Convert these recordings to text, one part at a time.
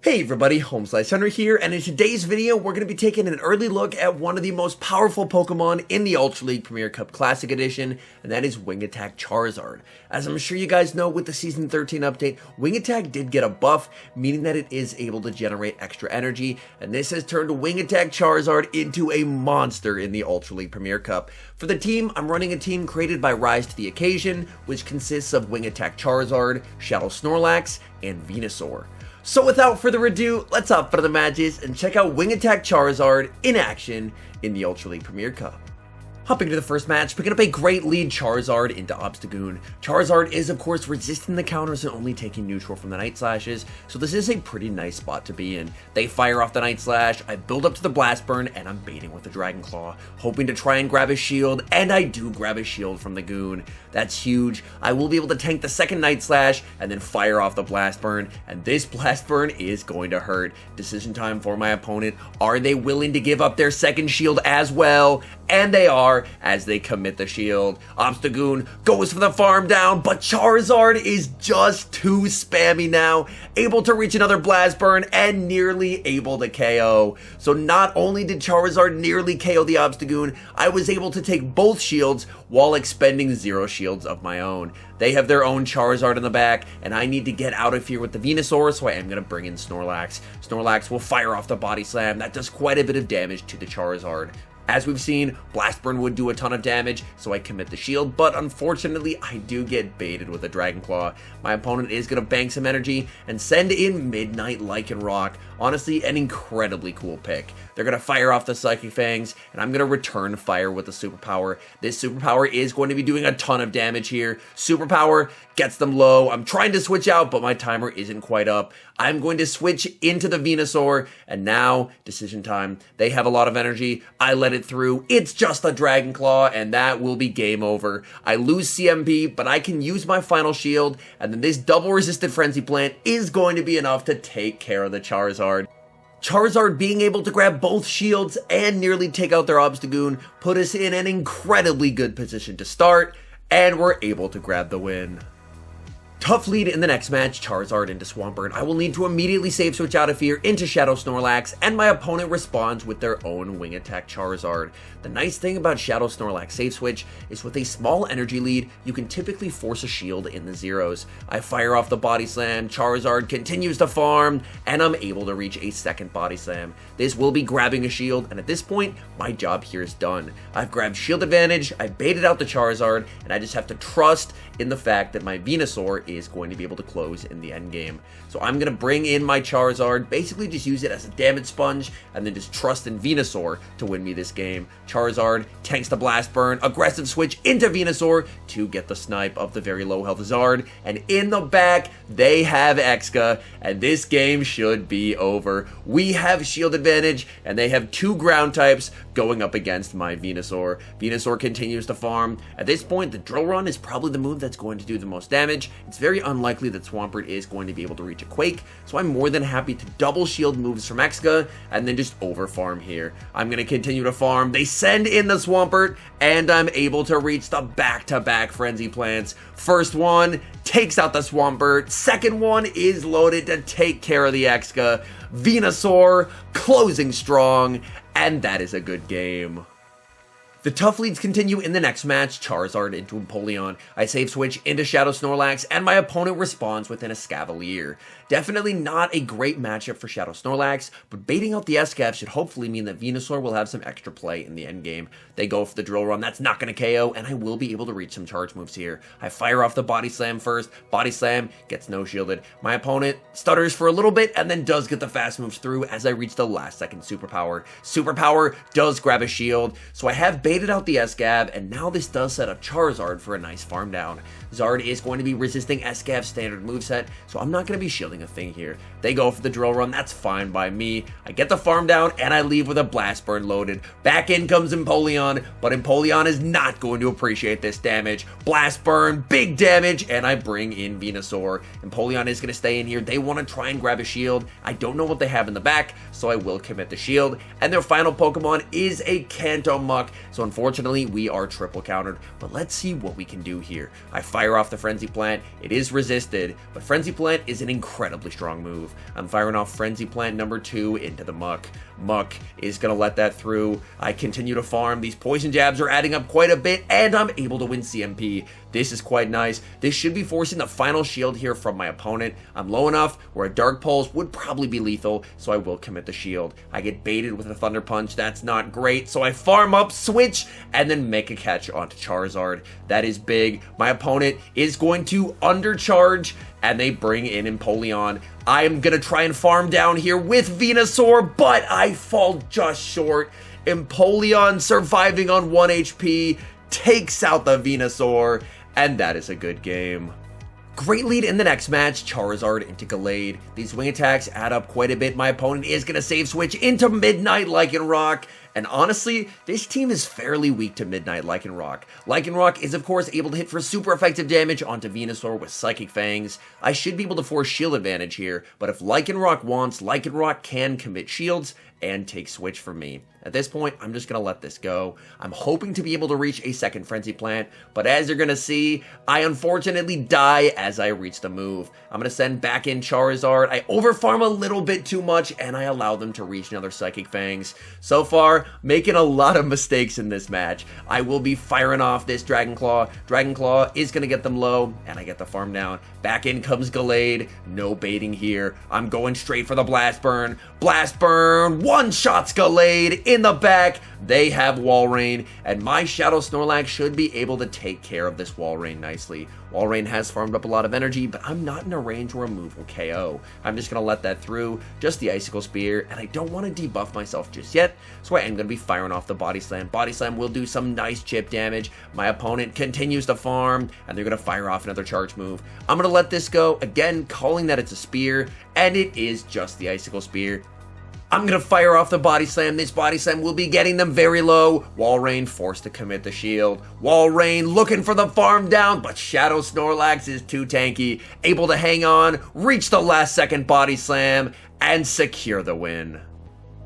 Hey everybody, HomeSliceHenry here, and in today's video, we're going to be taking an early look at one of the most powerful Pokemon in the Ultra League Premier Cup Classic Edition, and that is Wing Attack Charizard. As I'm sure you guys know, with the Season 13 update, Wing Attack did get a buff, meaning that it is able to generate extra energy, and this has turned Wing Attack Charizard into a monster in the Ultra League Premier Cup. For the team, I'm running a team created by Rise to the Occasion, which consists of Wing Attack Charizard, Shadow Snorlax, and Venusaur. So without further ado, let's hop for the matches and check out Wing Attack Charizard in action in the Ultra League Premier Cup. Hopping to the first match, picking up a great lead Charizard into Obstagoon. Charizard is of course resisting the counters and only taking neutral from the Night Slashes, so this is a pretty nice spot to be in. They fire off the Night Slash, I build up to the Blast Burn, and I'm baiting with the Dragon Claw, hoping to try and grab a shield, and I do grab a shield from the Goon. That's huge. I will be able to tank the second Night Slash, and then fire off the Blast Burn, and this Blast Burn is going to hurt. Decision time for my opponent. Are they willing to give up their second shield as well? And they are, as they commit the shield. Obstagoon goes for the farm down, but Charizard is just too spammy now, able to reach another Blast Burn and nearly able to KO. So not only did Charizard nearly KO the Obstagoon, I was able to take both shields while expending 0 shields of my own. They have their own Charizard in the back, and I need to get out of here with the Venusaur, so I am going to bring in Snorlax. Snorlax will fire off the Body Slam. That does quite a bit of damage to the Charizard. As we've seen, Blast Burn would do a ton of damage, so I commit the shield, but unfortunately, I do get baited with a Dragon Claw. My opponent is going to bank some energy and send in Midnight Lycanroc. Honestly, an incredibly cool pick. They're going to fire off the Psychic Fangs, and I'm going to return fire with the Superpower. This Superpower is going to be doing a ton of damage here. Superpower gets them low. I'm trying to switch out, but my timer isn't quite up. I'm going to switch into the Venusaur, and now, decision time. They have a lot of energy. I let it through. It's just a Dragon Claw, and that will be game over. I lose CMB, but I can use my final shield, and then this double resisted Frenzy Plant is going to be enough to take care of the Charizard. Charizard being able to grab both shields and nearly take out their Obstagoon put us in an incredibly good position to start, and we're able to grab the win. Tough lead in the next match, Charizard into Swampert. I will need to immediately save switch out of here into Shadow Snorlax, and my opponent responds with their own Wing Attack Charizard. The nice thing about Shadow Snorlax save switch is with a small energy lead, you can typically force a shield in the zeros. I fire off the Body Slam, Charizard continues to farm, and I'm able to reach a second Body Slam. This will be grabbing a shield, and at this point, my job here is done. I've grabbed shield advantage, I baited out the Charizard, and I just have to trust in the fact that my Venusaur is going to be able to close in the end game. So I'm going to bring in my Charizard, basically just use it as a damage sponge, and then just trust in Venusaur to win me this game. Charizard tanks the Blast Burn, aggressive switch into Venusaur to get the snipe of the very low health Zard, and in the back, they have Exca, and this game should be over. We have shield advantage, and they have 2 ground types going up against my Venusaur. Venusaur continues to farm. At this point, the Drill Run is probably the move that's going to do the most damage. It's very unlikely that Swampert is going to be able to reach a Quake, so I'm more than happy to double shield moves from Exca and then just over farm here. I'm going to continue to farm. They send in the Swampert, and I'm able to reach the back-to-back Frenzy Plants. First one takes out the Swampert. Second one is loaded to take care of the Exca. Venusaur closing strong, and that is a good game. The tough leads continue in the next match, Charizard into Empoleon. I save switch into Shadow Snorlax, and my opponent responds with an Escavalier. Definitely not a great matchup for Shadow Snorlax, but baiting out the Escav should hopefully mean that Venusaur will have some extra play in the endgame. They go for the Drill Run, that's not going to KO, and I will be able to reach some charge moves here. I fire off the Body Slam first, Body Slam gets no shielded. My opponent stutters for a little bit, and then does get the fast moves through as I reach the last second Superpower. Superpower does grab a shield, so I have baited out the Escav, and now this does set up Charizard for a nice farm down. Zard is going to be resisting Escav's standard moveset, so I'm not going to be shielding a thing here. They go for the Drill Run, that's fine by me. I get the farm down, and I leave with a Blast Burn loaded. Back in comes Empoleon, but Empoleon is not going to appreciate this damage. Blast Burn, big damage, and I bring in Venusaur. Empoleon is going to stay in here. They want to try and grab a shield. I don't know what they have in the back, so I will commit the shield. And their final Pokemon is a Kanto Muck, so unfortunately, we are triple countered. But let's see what we can do here. I fire off the Frenzy Plant. It is resisted, but Frenzy Plant is an incredible incredibly strong move. I'm firing off Frenzy Plant number 2 into the Muck. Muck is going to let that through. I continue to farm. These poison jabs are adding up quite a bit, and I'm able to win CMP. This is quite nice. This should be forcing the final shield here from my opponent. I'm low enough where a Dark Pulse would probably be lethal, so I will commit the shield. I get baited with a Thunder Punch. That's not great, so I farm up, switch, and then make a catch onto Charizard. That is big. My opponent is going to undercharge, and they bring in Empoleon. I am going to try and farm down here with Venusaur, but I fall just short. Empoleon surviving on 1 HP takes out the Venusaur, and that is a good game. Great lead in the next match, Charizard into Gallade. These wing attacks add up quite a bit. My opponent is going to save switch into Midnight Lycanroc. And honestly, this team is fairly weak to Midnight Lycanroc. Lycanroc is of course able to hit for super effective damage onto Venusaur with Psychic Fangs. I should be able to force shield advantage here, but if Lycanroc wants, Lycanroc can commit shields and take switch from me. At this point, I'm just going to let this go. I'm hoping to be able to reach a second Frenzy Plant, but as you're going to see, I unfortunately die as I reach the move. I'm going to send back in Charizard. I overfarm a little bit too much, and I allow them to reach another Psychic Fangs. So far, making a lot of mistakes in this match. I will be firing off this Dragon Claw. Dragon Claw is going to get them low, and I get the farm down. Back in comes Gallade. No baiting here. I'm going straight for the Blast Burn. Blast Burn one-shots Gallade in the back. They have Walrein, and my Shadow Snorlax should be able to take care of this Walrein nicely. Walrein has farmed up a lot of energy, but I'm not in a range where a move will KO. I'm just going to let that through, just the Icicle Spear, and I don't want to debuff myself just yet, so I am going to be firing off the Body Slam. Body Slam will do some nice chip damage. My opponent continues to farm, and they're going to fire off another charge move. I'm going to let this go, again, calling that it's a Spear, and it is just the Icicle Spear. I'm going to fire off the Body Slam. This Body Slam will be getting them very low. Walrein forced to commit the shield. Walrein looking for the farm down, but Shadow Snorlax is too tanky. Able to hang on, reach the last second Body Slam, and secure the win.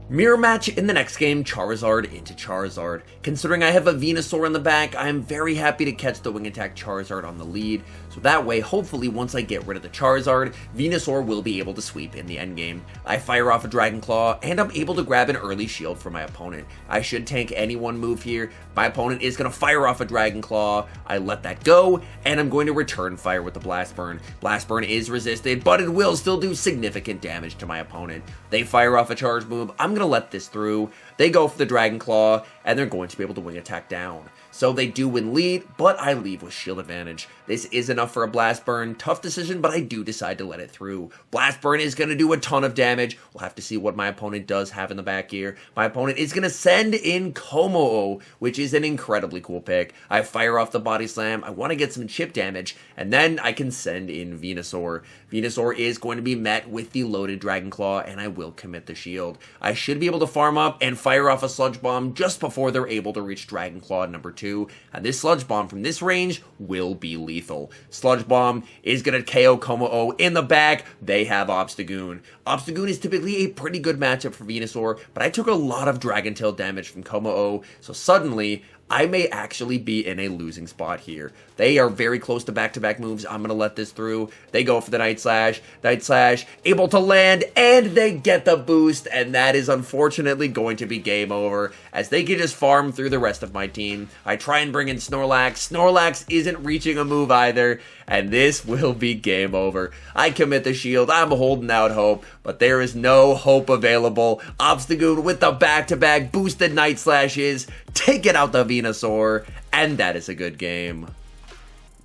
Mirror match in the next game, Charizard into Charizard. Considering I have a Venusaur in the back, I am very happy to catch the Wing Attack Charizard on the lead. So that way, hopefully once I get rid of the Charizard, Venusaur will be able to sweep in the endgame. I fire off a Dragon Claw, and I'm able to grab an early shield for my opponent. I should tank any one move here. My opponent is going to fire off a Dragon Claw. I let that go, and I'm going to return fire with the Blast Burn. Blast Burn is resisted, but it will still do significant damage to my opponent. They fire off a charge move. I'm going to let this through. They go for the Dragon Claw, and they're going to be able to wing attack down. So they do win lead, but I leave with shield advantage. This is enough for a Blast Burn. Tough decision, but I do decide to let it through. Blast Burn is going to do a ton of damage. We'll have to see what my opponent does have in the back here. My opponent is going to send in Como, which is an incredibly cool pick. I fire off the Body Slam. I want to get some chip damage, and then I can send in Venusaur. Venusaur is going to be met with the loaded Dragon Claw, and I will commit the shield. I should be able to farm up and fire off a Sludge Bomb just before they're able to reach Dragon Claw number 2, and this Sludge Bomb from this range will be lethal. Sludge Bomb is going to KO Como in the back. They have Obstagoon. Obstagoon is typically a pretty good matchup for Venusaur, but I took a lot of Dragon Tail damage from Como, so suddenly I may actually be in a losing spot here. They are very close to back-to-back moves. I'm going to let this through. They go for the Night Slash. Night Slash able to land, and they get the boost, and that is unfortunately going to be game over, as they can just farm through the rest of my team. I try and bring in Snorlax. Snorlax isn't reaching a move either, and this will be game over. I commit the shield. I'm holding out hope, but there is no hope available. Obstagoon with the back-to-back boosted Night Slashes, taking out the Venusaur, and that is a good game.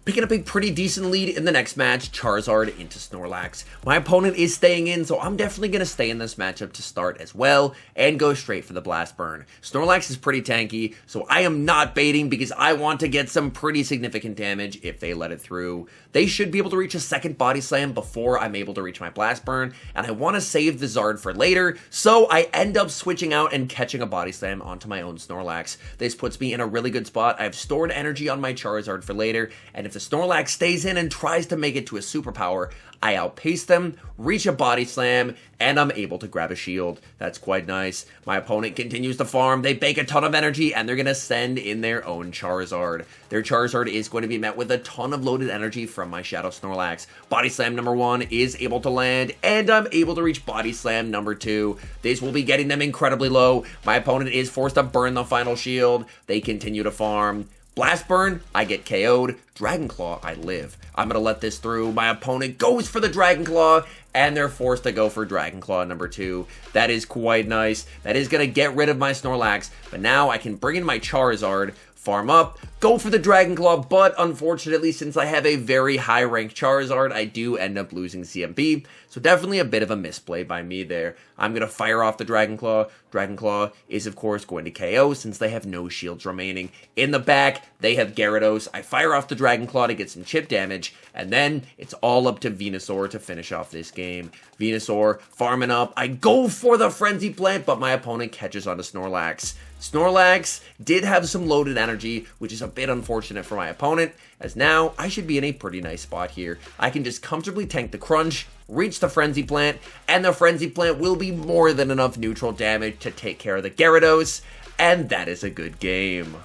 Picking up a pretty decent lead in the next match, Charizard into Snorlax. My opponent is staying in, so I'm definitely going to stay in this matchup to start as well, and go straight for the Blast Burn. Snorlax is pretty tanky, so I am not baiting because I want to get some pretty significant damage if they let it through. They should be able to reach a second Body Slam before I'm able to reach my Blast Burn, and I want to save the Zard for later, so I end up switching out and catching a Body Slam onto my own Snorlax. This puts me in a really good spot. I have stored energy on my Charizard for later, and if the Snorlax stays in and tries to make it to a superpower, I outpace them, reach a body slam, and I'm able to grab a shield. That's quite nice. My opponent continues to farm. They bake a ton of energy, and they're going to send in their own Charizard. Their Charizard is going to be met with a ton of loaded energy from my Shadow Snorlax. Body Slam number 1 is able to land, and I'm able to reach Body Slam number 2. This will be getting them incredibly low. My opponent is forced to burn the final shield. They continue to farm. Blast Burn, I get KO'd. Dragon Claw, I live. I'm going to let this through. My opponent goes for the Dragon Claw, and they're forced to go for Dragon Claw number 2. That is quite nice. That is going to get rid of my Snorlax, but now I can bring in my Charizard, farm up, go for the Dragon Claw, but unfortunately, since I have a very high-ranked Charizard, I do end up losing CMP, so definitely a bit of a misplay by me there. I'm going to fire off the Dragon Claw. Dragon Claw is, of course, going to KO since they have no shields remaining. In the back, they have Gyarados. I fire off the Dragon Claw to get some chip damage, and then it's all up to Venusaur to finish off this game. Venusaur farming up. I go for the Frenzy Plant, but my opponent catches on to Snorlax. Snorlax did have some loaded energy, which is a bit unfortunate for my opponent, as now I should be in a pretty nice spot here. I can just comfortably tank the Crunch, reach the Frenzy Plant, and the Frenzy Plant will be more than enough neutral damage to take care of the Gyarados, and that is a good game.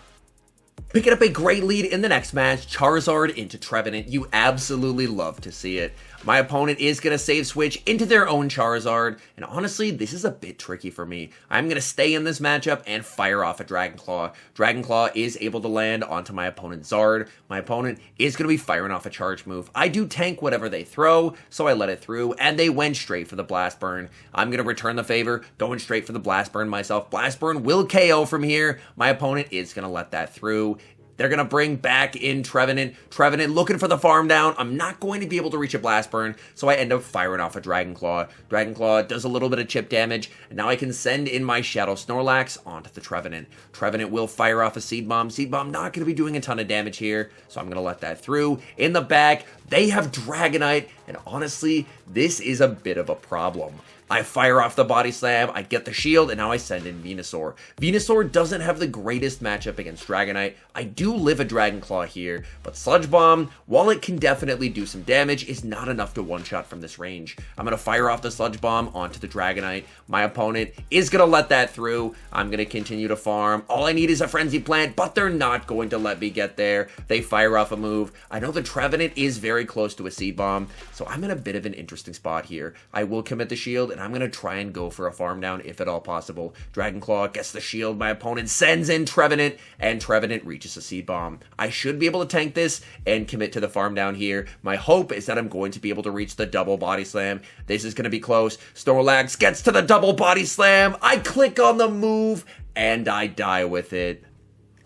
Picking up a great lead in the next match, Charizard into Trevenant. You absolutely love to see it. My opponent is going to save switch into their own Charizard, and honestly, this is a bit tricky for me. I'm going to stay in this matchup and fire off a Dragon Claw. Dragon Claw is able to land onto my opponent's Zard. My opponent is going to be firing off a charge move. I do tank whatever they throw, so I let it through, and they went straight for the Blast Burn. I'm going to return the favor, going straight for the Blast Burn myself. Blast Burn will KO from here. My opponent is going to let that through. They're going to bring back in Trevenant. Trevenant looking for the farm down. I'm not going to be able to reach a Blast Burn, so I end up firing off a Dragon Claw. Dragon Claw does a little bit of chip damage, and now I can send in my Shadow Snorlax onto the Trevenant. Trevenant will fire off a Seed Bomb. Seed Bomb not going to be doing a ton of damage here, so I'm going to let that through. In the back, they have Dragonite, and honestly, this is a bit of a problem. I fire off the Body Slam, I get the shield, and now I send in Venusaur. Venusaur doesn't have the greatest matchup against Dragonite. I do live a Dragon Claw here, but Sludge Bomb, while it can definitely do some damage, is not enough to one-shot from this range. I'm going to fire off the Sludge Bomb onto the Dragonite. My opponent is going to let that through. I'm going to continue to farm. All I need is a Frenzy Plant, but they're not going to let me get there. They fire off a move. I know the Trevenant is very close to a Seed Bomb, so I'm in a bit of an interesting spot here. I will commit the shield, and I'm going to try and go for a farm down if at all possible. Dragon Claw gets the shield. My opponent sends in Trevenant, and Trevenant reaches a Seed Bomb. I should be able to tank this and commit to the farm down here. My hope is that I'm going to be able to reach the double Body Slam. This is going to be close. Snorlax gets to the double Body Slam. I click on the move, and I die with it.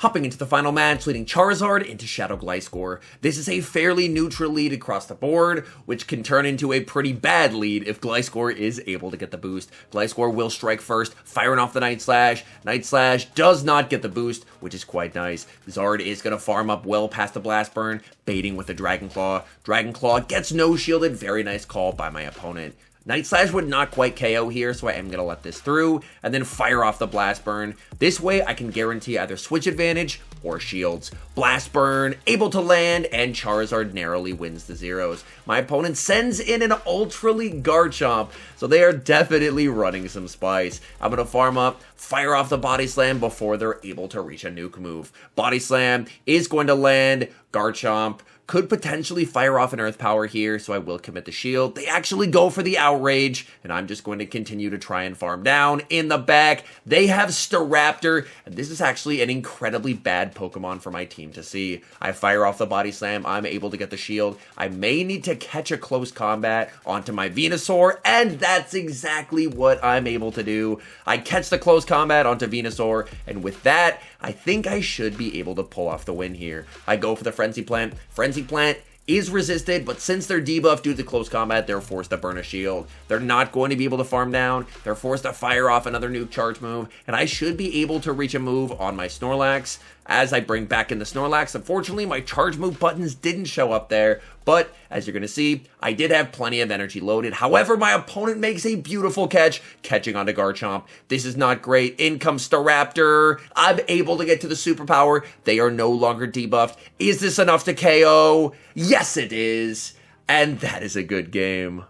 Hopping into the final match, leading Charizard into Shadow Gliscor. This is a fairly neutral lead across the board, which can turn into a pretty bad lead if Gliscor is able to get the boost. Gliscor will strike first, firing off the Night Slash. Night Slash does not get the boost, which is quite nice. Zard is going to farm up well past the Blast Burn, baiting with the Dragon Claw. Dragon Claw gets no shielded. Very nice call by my opponent. Night Slash would not quite KO here, so I am going to let this through, and then fire off the Blast Burn. This way, I can guarantee either switch advantage or shields. Blast Burn, able to land, and Charizard narrowly wins the zeros. My opponent sends in an Ultra League Garchomp, so they are definitely running some spice. I'm going to farm up, fire off the Body Slam before they're able to reach a nuke move. Body Slam is going to land. Garchomp could potentially fire off an Earth Power here, so I will commit the shield. They actually go for the Outrage, and I'm just going to continue to try and farm down. In the back, they have Staraptor, and this is actually an incredibly bad Pokemon for my team to see. I fire off the Body Slam, I'm able to get the shield. I may need to catch a close combat onto my Venusaur, and that's exactly what I'm able to do. I catch the close combat onto Venusaur, and with that, I think I should be able to pull off the win here. I go for the Frenzy Plant. Frenzy Plant is resisted, but since they're debuffed due to close combat, they're forced to burn a shield. They're not going to be able to farm down. They're forced to fire off another nuke charge move, and I should be able to reach a move on my Snorlax. As I bring back in the Snorlax, unfortunately, my charge move buttons didn't show up there, but as you're going to see, I did have plenty of energy loaded. However, my opponent makes a beautiful catch, catching onto Garchomp. This is not great. In comes Staraptor. I'm able to get to the superpower. They are no longer debuffed. Is this enough to KO? Yes, it is. And that is a good game.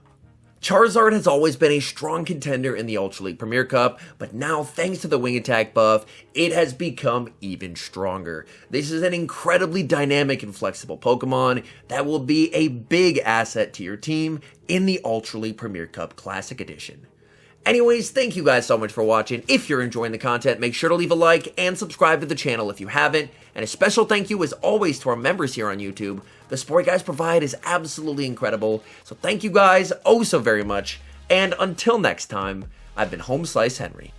Charizard has always been a strong contender in the Ultra League Premier Cup, but now thanks to the Wing Attack buff, it has become even stronger. This is an incredibly dynamic and flexible Pokemon that will be a big asset to your team in the Ultra League Premier Cup Classic Edition. Anyways, thank you guys so much for watching. If you're enjoying the content, make sure to leave a like and subscribe to the channel if you haven't. And a special thank you as always to our members here on YouTube. The support you guys provide is absolutely incredible. So thank you guys oh so very much. And until next time, I've been HomeSliceHenry.